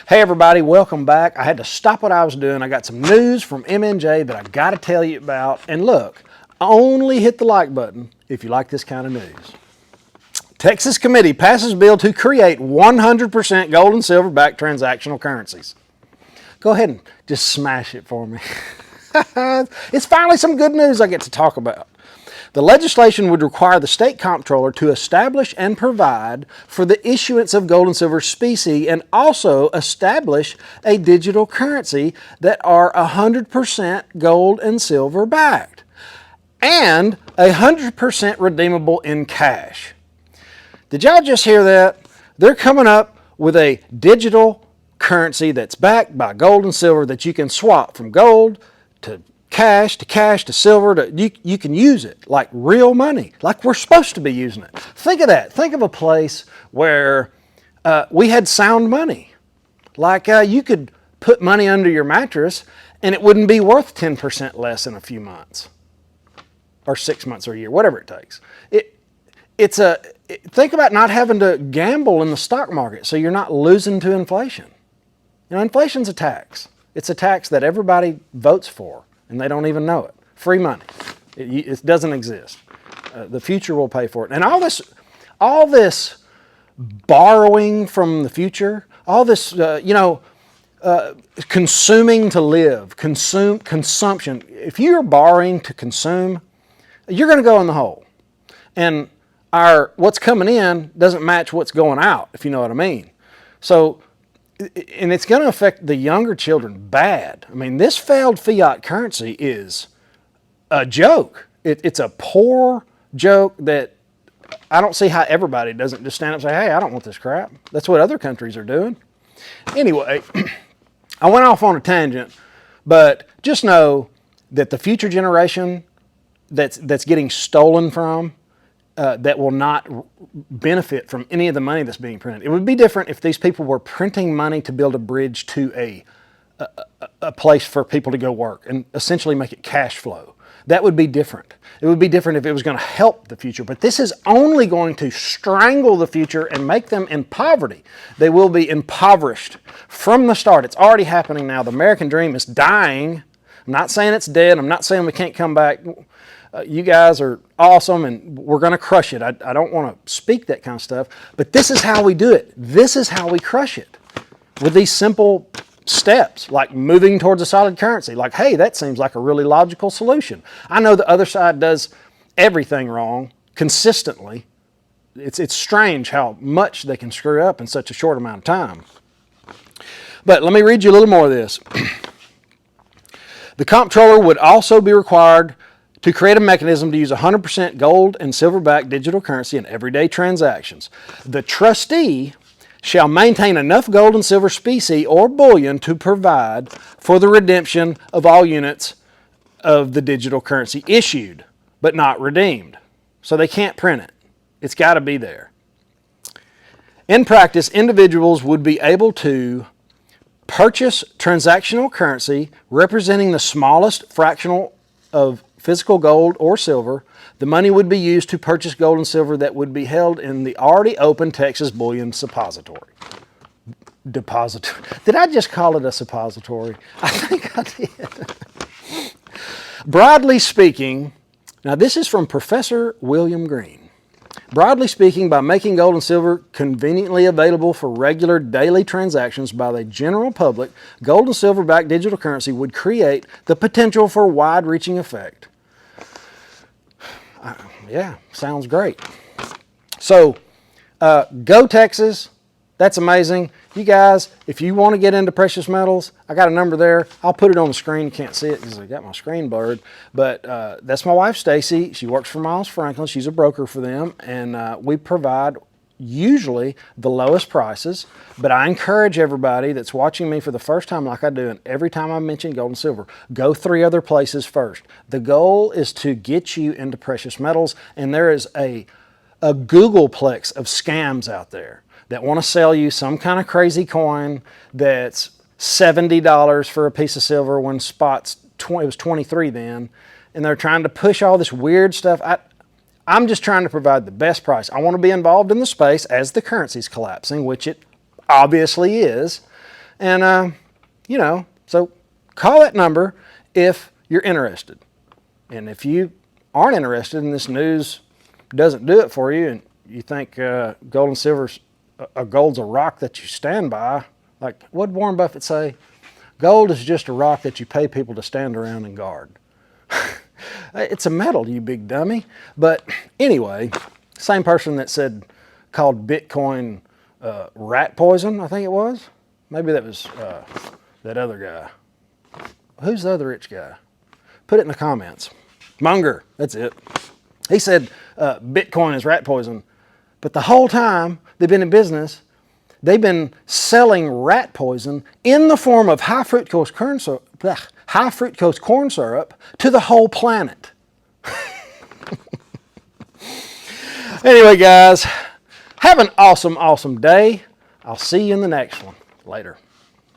Hey everybody, welcome back. I had to stop what I was doing. I got some news from MNJ that I got to tell you about. And look, only hit the like button if you like this kind of news. Texas committee passes bill to create 100% gold and silver backed transactional currencies. Go ahead and just smash it for me. It's finally some good news I get to talk about. The legislation would require the state comptroller to establish and provide for the issuance of gold and silver specie and also establish a digital currency that are 100% gold and silver backed and 100% redeemable in cash. Did y'all just hear that? They're coming up with a digital currency that's backed by gold and silver that you can swap from gold to cash to silver. You can use it like real money, like we're supposed to be using it. Think of that. Think of a place where we had sound money. Like you could put money under your mattress and it wouldn't be worth 10% less in a few months or 6 months or a year, whatever it takes. Think about not having to gamble in the stock market so you're not losing to inflation. You know, inflation's a tax. It's a tax that everybody votes for, and they don't even know it. Free money. It doesn't exist. The future will pay for it. And all this borrowing from the future, all this, consuming to live, consumption. If you're borrowing to consume, you're going to go in the hole. And what's coming in doesn't match what's going out, if you know what I mean. So, and it's going to affect the younger children bad. I mean, this failed fiat currency is a joke. It's a poor joke that I don't see how everybody doesn't just stand up and say, hey, I don't want this crap. That's what other countries are doing. Anyway, I went off on a tangent, but just know that the future generation that's getting stolen from, that will not benefit from any of the money that's being printed. It would be different if these people were printing money to build a bridge to a place for people to go work and essentially make it cash flow. That would be different. It would be different if it was going to help the future, but this is only going to strangle the future and make them in poverty. They will be impoverished from the start. It's already happening now. The American dream is dying. I'm not saying it's dead. I'm not saying we can't come back. You guys are awesome and we're going to crush it. I don't want to speak that kind of stuff, but this is how we do it. This is how we crush it with these simple steps, like moving towards a solid currency. Like, hey, that seems like a really logical solution. I know the other side does everything wrong consistently. It's strange how much they can screw up in such a short amount of time. But let me read you a little more of this. The comptroller would also be required to create a mechanism to use 100% gold and silver-backed digital currency in everyday transactions. The trustee shall maintain enough gold and silver specie or bullion to provide for the redemption of all units of the digital currency issued, but not redeemed. So they can't print it. It's got to be there. In practice, individuals would be able to purchase transactional currency representing the smallest fractional of physical gold or silver. The money would be used to purchase gold and silver that would be held in the already open Texas bullion suppository. Depository. Did I just call it a suppository? I think I did. Broadly speaking, now this is from Professor William Green. Broadly speaking, by making gold and silver conveniently available for regular daily transactions by the general public, gold and silver-backed digital currency would create the potential for wide-reaching effect. Yeah, sounds great. So, go Texas. That's amazing. You guys, if you want to get into precious metals, I got a number there. I'll put it on the screen. You can't see it because I got my screen blurred. But that's my wife, Stacey. She works for Miles Franklin. She's a broker for them. And we provide usually the lowest prices. But I encourage everybody that's watching me for the first time like I do, and every time I mention gold and silver, go 3 other places first. The goal is to get you into precious metals. And there is a Googleplex of scams out there that want to sell you some kind of crazy coin that's $70 for a piece of silver when spot's it was 23 then, and they're trying to push all this weird stuff. I'm just trying to provide the best price. I want to be involved in the space as the currency's collapsing, which it obviously is. And, so call that number if you're interested. And if you aren't interested and this news doesn't do it for you, and you think gold and silver's gold's a rock that you stand by, like what did Warren Buffett say? Gold is just a rock that you pay people to stand around and guard. It's a metal, you big dummy. But anyway, same person that called Bitcoin rat poison, I think it was. Maybe that was that other guy. Who's the other rich guy? Put it in the comments. Munger, that's it. He said Bitcoin is rat poison. But the whole time they've been in business, they've been selling rat poison in the form of high fructose corn syrup to the whole planet. Anyway, guys, have an awesome, awesome day. I'll see you in the next one. Later.